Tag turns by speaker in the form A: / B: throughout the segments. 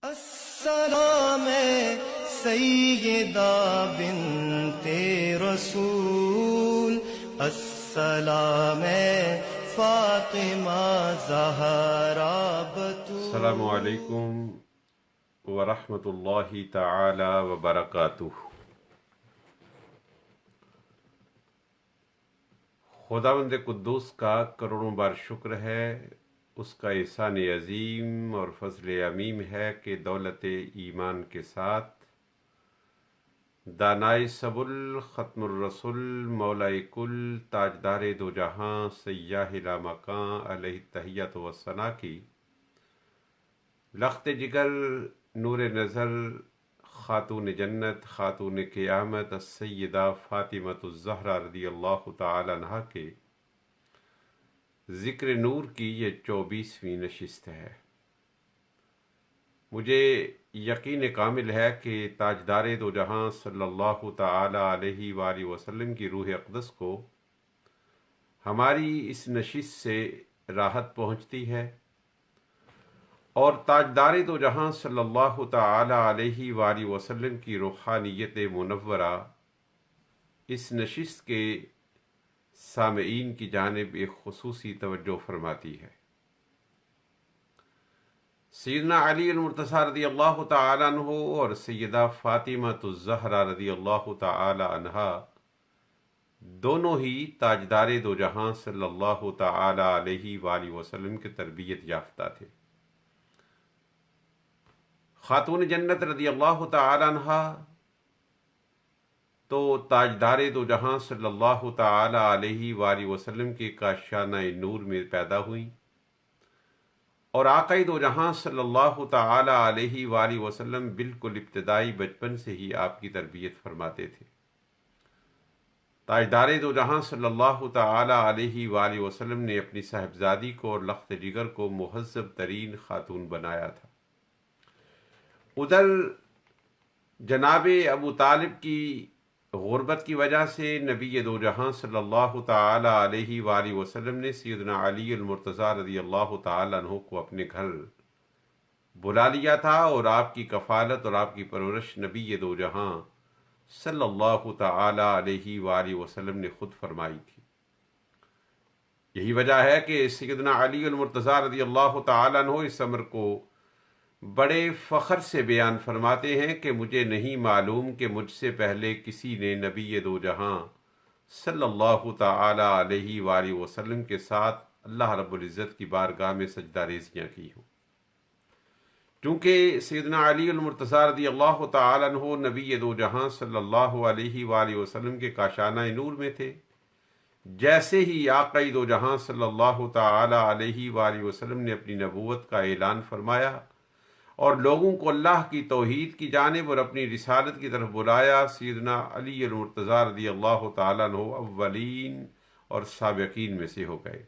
A: السلام سیدہ بنت رسول، السلام فاطمہ زہرا بتول۔
B: السلام علیکم ورحمۃ اللہ تعالی وبرکاتہ۔ خداوند قدوس کا کروڑوں بار شکر ہے، اس کا احسان عظیم اور فضل عمیم ہے کہ دولت ایمان کے ساتھ دانائے سبل، ختم الرسل، مولا کل، تاجدار دو جہاں، سیاہ لامکاں علیہ تحیت و ثنا کی لخت جگر، نور نظر، خاتون جنت، خاتون قیامت السیدہ فاطمۃ الزہرا رضی اللہ تعالی عنہا کے ذکر نور کی یہ 24ویں نشست ہے۔ مجھے یقین کامل ہے کہ تاجدار دو جہاں صلی اللہ تعالی علیہ وآلہ وسلم کی روح اقدس کو ہماری اس نشست سے راحت پہنچتی ہے، اور تاجدار دو جہاں صلی اللہ تعالی علیہ وآلہ وسلم کی روحانیت منورہ اس نشست کے سامعین کی جانب ایک خصوصی توجہ فرماتی ہے۔ سیدنا علی المرتضیٰ رضی اللہ تعالی عنہ اور سیدہ فاطمہ الزہرا رضی اللہ تعالی عنہا دونوں ہی تاجدار دو جہاں صلی اللہ تعالی علیہ وآلہ وسلم کے تربیت یافتہ تھے۔ خاتون جنت رضی اللہ تعالی عنہا تو تاجدار دو جہاں صلی اللہ تعالی علیہ وآلہ وسلم کے کاشانہ نور میں پیدا ہوئیں، اور آقا دو جہاں صلی اللہ تعالی علیہ وآلہ وسلم بالکل ابتدائی بچپن سے ہی آپ کی تربیت فرماتے تھے۔ تاجدار دو جہاں صلی اللہ تعالی علیہ وآلہ وسلم نے اپنی صاحبزادی کو اور لخت جگر کو مہذب ترین خاتون بنایا تھا۔ ادھر جناب ابو طالب کی غربت کی وجہ سے نبی دو جہاں صلی اللہ تعالی علیہ وآلہ وسلم نے سیدنا علی المرتضیٰ رضی اللہ تعالی عنہ کو اپنے گھر بلا لیا تھا، اور آپ کی کفالت اور آپ کی پرورش نبی دو جہاں صلی اللہ تعالی علیہ وآلہ وسلم نے خود فرمائی تھی۔ یہی وجہ ہے کہ سیدنا علی المرتضیٰ رضی اللہ تعالی عنہ اس امر کو بڑے فخر سے بیان فرماتے ہیں کہ مجھے نہیں معلوم کہ مجھ سے پہلے کسی نے نبی دو جہاں صلی اللہ تعالی علیہ وآلہ وسلم کے ساتھ اللہ رب العزت کی بارگاہ میں سجدہ ریزیاں کی ہوں۔ چونکہ سیدنا علی المرتضیٰ رضی اللہ تعالی عنہ نبی دو جہاں صلی اللہ علیہ وآلہ وسلم کے کاشانہ نور میں تھے، جیسے ہی آقا دو جہاں صلی اللہ تعالی علیہ وآلہ وسلم نے اپنی نبوت کا اعلان فرمایا اور لوگوں کو اللہ کی توحید کی جانب اور اپنی رسالت کی طرف بلایا، سیدنا علی المرتضیٰ رضی اللہ تعالیٰ عنہ اولین اور سابقین میں سے ہو گئے۔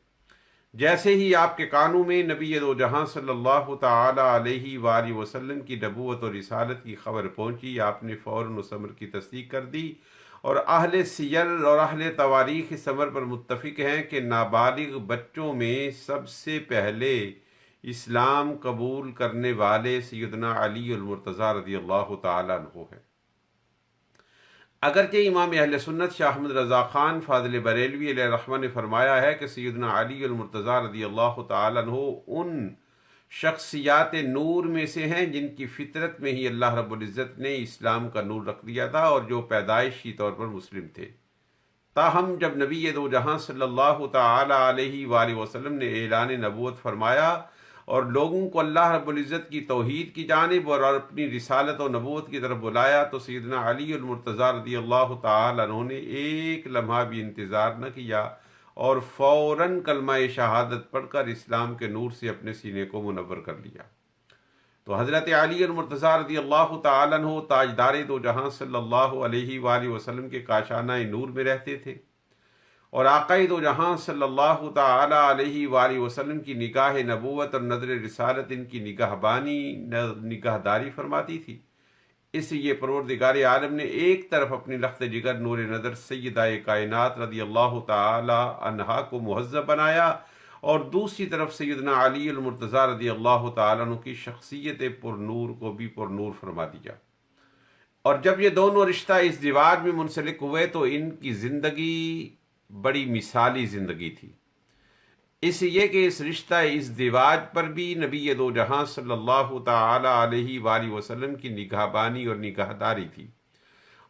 B: جیسے ہی آپ کے کانوں میں نبی دو جہاں صلی اللہ تعالی علیہ وآلہ وسلم کی نبوت اور رسالت کی خبر پہنچی، آپ نے فوراً اس امر کی تصدیق کر دی، اور اہل سیر اور اہل تواریخ اس امر پر متفق ہیں کہ نابالغ بچوں میں سب سے پہلے اسلام قبول کرنے والے سیدنا علی المرتضیٰ رضی اللہ تعالیٰ عنہ ہیں۔ اگرچہ امام اہل سنت شاہ احمد رضا خان فاضل بریلوی علیہ الرحمہ نے فرمایا ہے کہ سیدنا علی المرتضیٰ رضی اللہ تعالیٰ عنہ ان شخصیات نور میں سے ہیں جن کی فطرت میں ہی اللہ رب العزت نے اسلام کا نور رکھ دیا تھا، اور جو پیدائشی طور پر مسلم تھے۔ تاہم جب نبی دو جہاں صلی اللہ تعالی علیہ وآلہ وسلم نے اعلان نبوت فرمایا اور لوگوں کو اللہ رب العزت کی توحید کی جانب اور اپنی رسالت و نبوت کی طرف بلایا، تو سیدنا علی المرتضیٰ رضی اللہ تعالی عنہ نے ایک لمحہ بھی انتظار نہ کیا اور فوراً کلمہ شہادت پڑھ کر اسلام کے نور سے اپنے سینے کو منور کر لیا۔ تو حضرت علی المرتضیٰ رضی اللہ تعالی عنہ تاجدار دو جہاں صلی اللہ علیہ وآلہ وسلم کے کاشانہ نور میں رہتے تھے، اور آقا دو جہاں صلی اللہ تعالی علیہ وآلہ وسلم کی نگاہ نبوت اور نظر رسالت ان کی نگہداری فرماتی تھی۔ اس لیے پروردگار عالم نے ایک طرف اپنی لخت جگر نور نظر سیدہ کائنات رضی اللہ تعالی عنہا کو مہذب بنایا، اور دوسری طرف سیدنا علی المرتضیٰ رضی اللہ تعالیٰ عنہ کی شخصیت پر نور کو بھی پر نور فرما دیا۔ اور جب یہ دونوں رشتہ ازدواج میں منسلک ہوئے تو ان کی زندگی بڑی مثالی زندگی تھی، اس لیے کہ اس رشتہ ازدواج پر بھی نبی دو جہاں صلی اللہ تعالی علیہ وآلہ وسلم کی نگہبانی اور نگہداری تھی،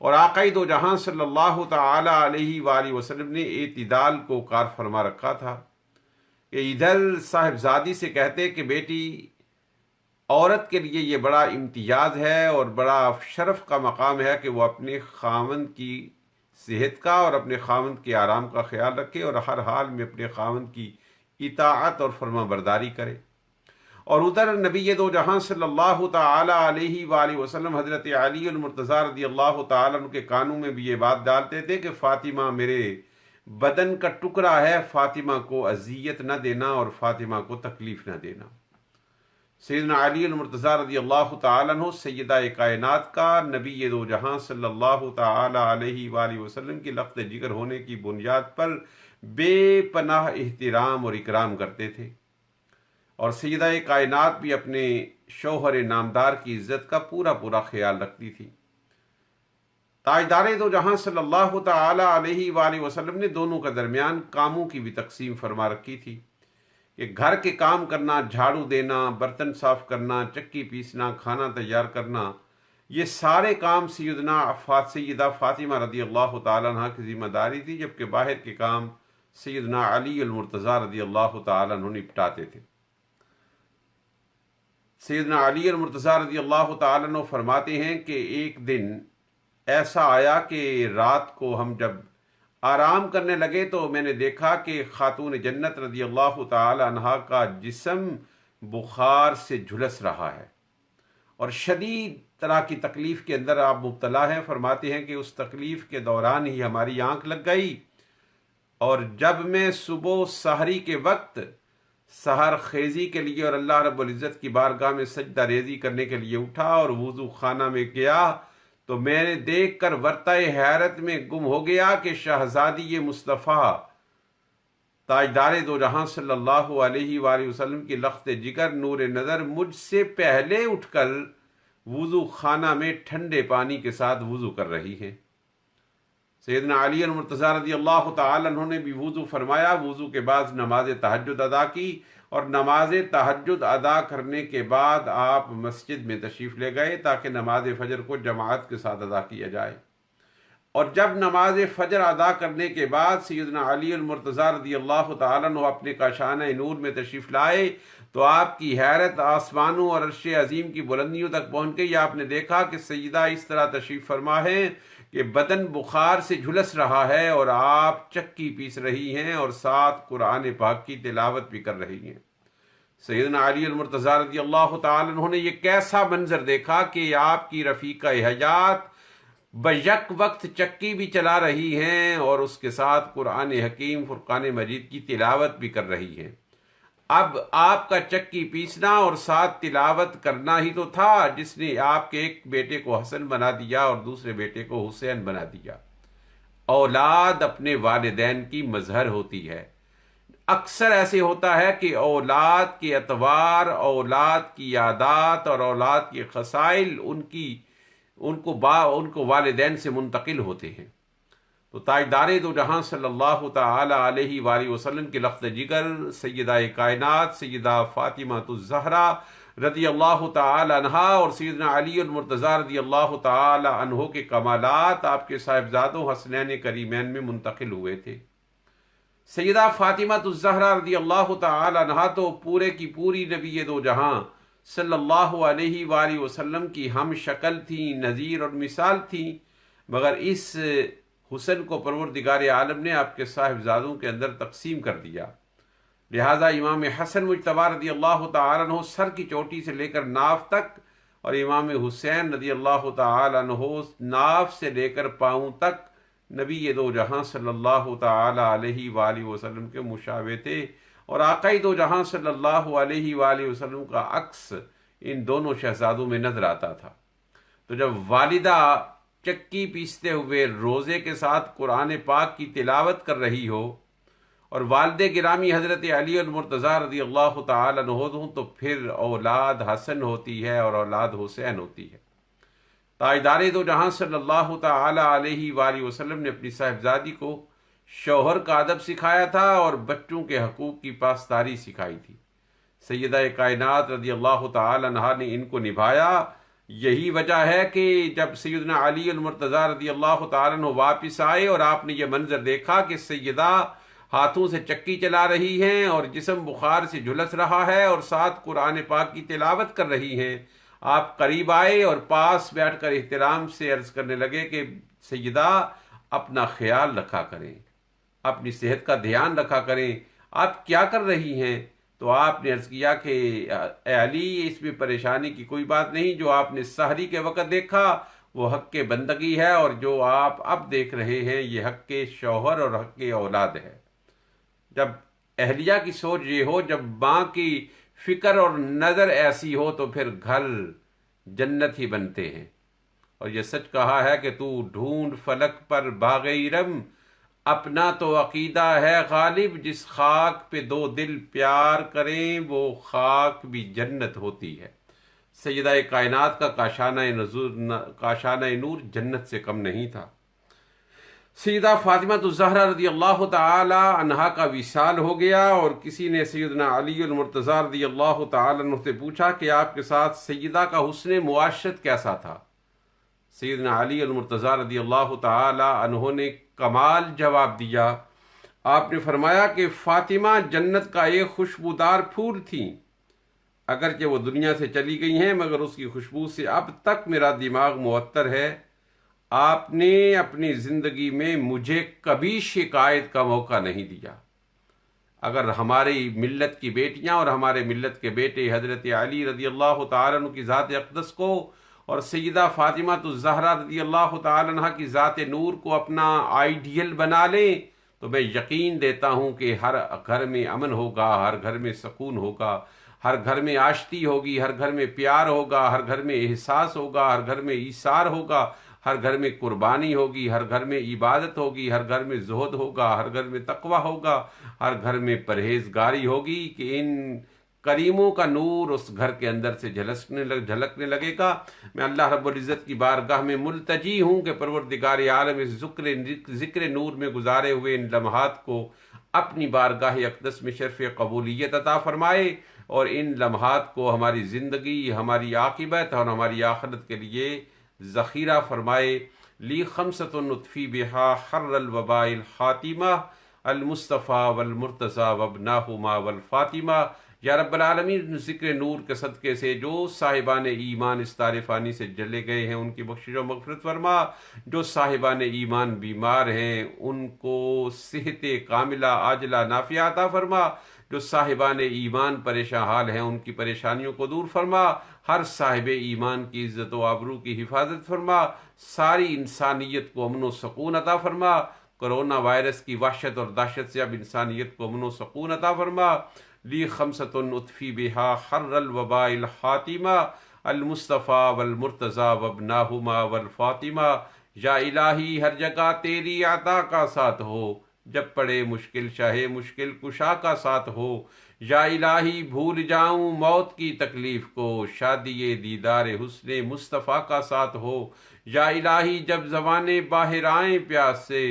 B: اور آقا دو جہاں صلی اللہ تعالی علیہ وآلہ وسلم نے اعتدال کو کار فرما رکھا تھا کہ ادھر صاحبزادی سے کہتے کہ بیٹی، عورت کے لیے یہ بڑا امتیاز ہے اور بڑا شرف کا مقام ہے کہ وہ اپنے خاوند کی صحت کا اور اپنے خاوند کے آرام کا خیال رکھے اور ہر حال میں اپنے خاوند کی اطاعت اور فرما برداری کرے۔ اور ادھر نبی دو جہاں صلی اللہ تعالی علیہ وآلہ وسلم حضرت علی المرتضیٰ رضی اللہ تعالیٰ عنہ کے کانوں میں بھی یہ بات ڈالتے تھے کہ فاطمہ میرے بدن کا ٹکڑا ہے، فاطمہ کو اذیت نہ دینا اور فاطمہ کو تکلیف نہ دینا۔ سیدنا علی المرتضیٰ رضی اللہ تعالیٰ عنہ سیدہ کائنات کا نبی دو جہاں صلی اللہ تعالی علیہ وآلہ وسلم کی لخت جگر ہونے کی بنیاد پر بے پناہ احترام اور اکرام کرتے تھے، اور سیدہ کائنات بھی اپنے شوہر نامدار کی عزت کا پورا خیال رکھتی تھی۔ تاجدار دو جہاں صلی اللہ تعالی علیہ وآلہ وسلم نے دونوں کے درمیان کاموں کی بھی تقسیم فرما رکھی تھی کہ گھر کے کام کرنا، جھاڑو دینا، برتن صاف کرنا، چکی پیسنا، کھانا تیار کرنا، یہ سارے کام سیدہ فاطمہ رضی اللہ تعالیٰ عنہ کی ذمہ داری تھی، جبکہ باہر کے کام سیدنا علی المرتضیٰ رضی اللہ تعالیٰ عنہ نپٹاتے تھے۔ سیدنا علی المرتضیٰ رضی اللہ تعالیٰ عنہ فرماتے ہیں کہ ایک دن ایسا آیا کہ رات کو ہم جب آرام کرنے لگے تو میں نے دیکھا کہ خاتون جنت رضی اللہ تعالی عنہا کا جسم بخار سے جھلس رہا ہے اور شدید طرح کی تکلیف کے اندر آپ مبتلا ہیں۔ فرماتے ہیں کہ اس تکلیف کے دوران ہی ہماری آنکھ لگ گئی، اور جب میں صبح سحری کے وقت سحر خیزی کے لیے اور اللہ رب العزت کی بارگاہ میں سجدہ ریزی کرنے کے لیے اٹھا اور وضو خانہ میں گیا تو میں نے دیکھ کر ورطۂ حیرت میں گم ہو گیا کہ شہزادی مصطفیٰ تاجدار دو جہاں صلی اللہ علیہ وآلہ وسلم کی لخت جگر نور نظر مجھ سے پہلے اٹھ کر وضو خانہ میں ٹھنڈے پانی کے ساتھ وضو کر رہی ہیں۔ سیدنا علی المرتضیٰ رضی اللہ تعالی عنہ نے بھی وضو فرمایا، وضو کے بعد نماز تہجد ادا کی، اور نماز تہجد ادا کرنے کے بعد آپ مسجد میں تشریف لے گئے تاکہ نماز فجر کو جماعت کے ساتھ ادا کیا جائے۔ اور جب نماز فجر ادا کرنے کے بعد سیدنا علی المرتضیٰ رضی اللہ تعالیٰ عنہ اپنے کاشانہ نور میں تشریف لائے تو آپ کی حیرت آسمانوں اور عرش عظیم کی بلندیوں تک پہنچ گئی۔ آپ نے دیکھا کہ سیدہ اس طرح تشریف فرما ہے کہ بدن بخار سے جھلس رہا ہے اور آپ چکی پیس رہی ہیں اور ساتھ قرآن پاک کی تلاوت بھی کر رہی ہیں۔ سیدنا علی المرتضیٰ رضی اللہ تعالی عنہ نے یہ کیسا منظر دیکھا کہ آپ کی رفیقہ حیات بیک وقت چکی بھی چلا رہی ہیں اور اس کے ساتھ قرآن حکیم فرقان مجید کی تلاوت بھی کر رہی ہیں۔ اب آپ کا چکی پیسنا اور ساتھ تلاوت کرنا ہی تو تھا جس نے آپ کے ایک بیٹے کو حسن بنا دیا اور دوسرے بیٹے کو حسین بنا دیا۔ اولاد اپنے والدین کی مظہر ہوتی ہے۔ اکثر ایسے ہوتا ہے کہ اولاد کے اطوار، اولاد کی عادات اور اولاد کے خصائل ان کو والدین سے منتقل ہوتے ہیں۔ تو تاجدار دو جہاں صلی اللہ تعالی علیہ وآلہ وسلم کی لخت جگر سیدہ کائنات سیدہ فاطمہ الزہرا رضی اللہ تعالی عنہا اور سیدنا علی المرتضیٰ رضی اللہ تعالی عنہ کے کمالات آپ کے صاحبزادوں حسنین کریمین میں منتقل ہوئے تھے۔ سیدہ فاطمہ الزہرا رضی اللہ تعالی عنہا تو پورے کی پوری نبی دو جہاں صلی اللہ علیہ وآلہ وسلم کی ہم شکل تھیں، نظیر اور مثال تھیں، مگر اس حسن کو پروردگار عالم نے آپ کے صاحبزادوں کے اندر تقسیم کر دیا۔ لہذا امام حسن مجتبی رضی اللہ تعالی عنہ سر کی چوٹی سے لے کر ناف تک، اور امام حسین رضی اللہ تعالی عنہ ناف سے لے کر پاؤں تک نبی دو جہاں صلی اللہ تعالی علیہ وآلہ وسلم کے مشابہ تھے، اور آقا دو جہاں صلی اللہ علیہ وآلہ وسلم کا عکس ان دونوں شہزادوں میں نظر آتا تھا۔ تو جب والدہ چکی پیستے ہوئے روزے کے ساتھ قرآن پاک کی تلاوت کر رہی ہو اور والد گرامی حضرت علی المرتضیٰ رضی اللہ تعالیٰ عنہ ہوں تو پھر اولاد حسن ہوتی ہے اور اولاد حسین ہوتی ہے۔ تاجدار دو جہاں صلی اللہ تعالیٰ علیہ وآلہ وسلم نے اپنی صاحبزادی کو شوہر کا ادب سکھایا تھا اور بچوں کے حقوق کی پاسداری سکھائی تھی۔ سیدہ کائنات رضی اللہ تعالیٰ عنہا نے ان کو نبھایا۔ یہی وجہ ہے کہ جب سیدنا علی المرتضیٰ رضی اللہ تعالیٰ عنہ واپس آئے اور آپ نے یہ منظر دیکھا کہ سیدہ ہاتھوں سے چکی چلا رہی ہیں اور جسم بخار سے جھلس رہا ہے اور ساتھ قرآن پاک کی تلاوت کر رہی ہیں، آپ قریب آئے اور پاس بیٹھ کر احترام سے عرض کرنے لگے کہ سیدہ اپنا خیال رکھا کریں، اپنی صحت کا دھیان رکھا کریں، آپ کیا کر رہی ہیں؟ تو آپ نے عرض کیا کہ اے علی، اس میں پریشانی کی کوئی بات نہیں، جو آپ نے سحری کے وقت دیکھا وہ حق کے بندگی ہے، اور جو آپ اب دیکھ رہے ہیں یہ حق کے شوہر اور حق کے اولاد ہے۔ جب اہلیہ کی سوچ یہ ہو، جب ماں کی فکر اور نظر ایسی ہو تو پھر گھر جنت ہی بنتے ہیں۔ اور یہ سچ کہا ہے کہ تو ڈھونڈ فلک پر باغ ارم، اپنا تو عقیدہ ہے غالب، جس خاک پہ دو دل پیار کریں وہ خاک بھی جنت ہوتی ہے۔ سیدہ کائنات کا کاشانہ نور جنت سے کم نہیں تھا۔ سیدہ فاطمہ الزہرا رضی اللہ تعالی عنہا کا وصال ہو گیا، اور کسی نے سیدنا علی المرتضیٰ رضی اللہ تعالی عنہ سے پوچھا کہ آپ کے ساتھ سیدہ کا حسن معاشرت کیسا تھا؟ سیدنا علی المرتضیٰ رضی اللہ تعالی عنہ نے کمال جواب دیا۔ آپ نے فرمایا کہ فاطمہ جنت کا ایک خوشبودار پھول تھیں، اگرچہ وہ دنیا سے چلی گئی ہیں مگر اس کی خوشبو سے اب تک میرا دماغ معطر ہے۔ آپ نے اپنی زندگی میں مجھے کبھی شکایت کا موقع نہیں دیا۔ اگر ہماری ملت کی بیٹیاں اور ہمارے ملت کے بیٹے حضرت علی رضی اللہ تعالیٰ عنہ کی ذات اقدس کو اور سیدہ فاطمہ الزہرا رضی اللہ تعالیٰ عنہ کی ذات نور کو اپنا آئیڈیل بنا لیں تو میں یقین دیتا ہوں کہ ہر گھر میں امن ہوگا، ہر گھر میں سکون ہوگا، ہر گھر میں آشتی ہوگی، ہر گھر میں پیار ہوگا، ہر گھر میں احساس ہوگا، ہر گھر میں ایثار ہوگا، ہر گھر میں قربانی ہوگی، ہر گھر میں عبادت ہوگی، ہر گھر میں زہد ہوگا، ہر گھر میں تقوی ہوگا، ہر گھر میں پرہیزگاری ہوگی کہ ان کریموں کا نور اس گھر کے اندر سے جھلکنے لگے گا۔ میں اللہ رب العزت کی بارگاہ میں ملتجی ہوں کہ پروردگار عالم ذکر نور میں گزارے ہوئے ان لمحات کو اپنی بارگاہ اقدس میں شرف قبولیت عطا فرمائے، اور ان لمحات کو ہماری زندگی، ہماری عاقبت اور ہماری آخرت کے لیے ذخیرہ فرمائے۔ لی خمسۃ نطفی بہا حر الوباء الخاتمہ، المصطفیٰ والمرتضیٰ وابناہما والفاطمہ۔ یا رب العالمین، ذکر نور کے صدقے سے جو صاحبان ایمان اس دار فانی سے جلے گئے ہیں ان کی بخشش و مغفرت فرما، جو صاحبان ایمان بیمار ہیں ان کو صحت کاملہ عاجلہ نافعہ عطا فرما، جو صاحبان ایمان پریشان حال ہیں ان کی پریشانیوں کو دور فرما، ہر صاحب ایمان کی عزت و آبرو کی حفاظت فرما، ساری انسانیت کو امن و سکون عطا فرما، کرونا وائرس کی وحشت اور دہشت سے اب انسانیت کو امن و سکون عطا فرما۔ لی خمسۃ اطفی بہا حر الوباء الخاتمہ، المصطفیٰ والمرتضیٰ وابناہما والفاطمہ۔ یا الہی، ہر جگہ تیری عطا کا ساتھ ہو، جب پڑے مشکل شاہ مشکل کشا کا ساتھ ہو۔ یا الہی، بھول جاؤں موت کی تکلیف کو، شادی دیدار حسن مصطفیٰ کا ساتھ ہو۔ یا الہی، جب زمانے باہر آئیں پیاس سے،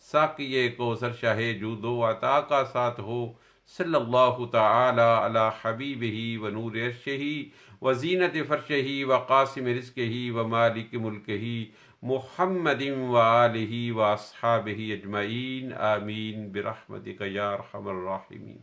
B: ساقی کوثر شاہ جود و عطا کا ساتھ ہو۔ صلی اللہ تعالی علی حبیبہ و نور عرشہ و زینت فرشہ و قاسم رزقہ و مالک ملکہ محمد و آلہ و اصحابہ اجمعین، آمین برحمتک یا ارحم الراحمین۔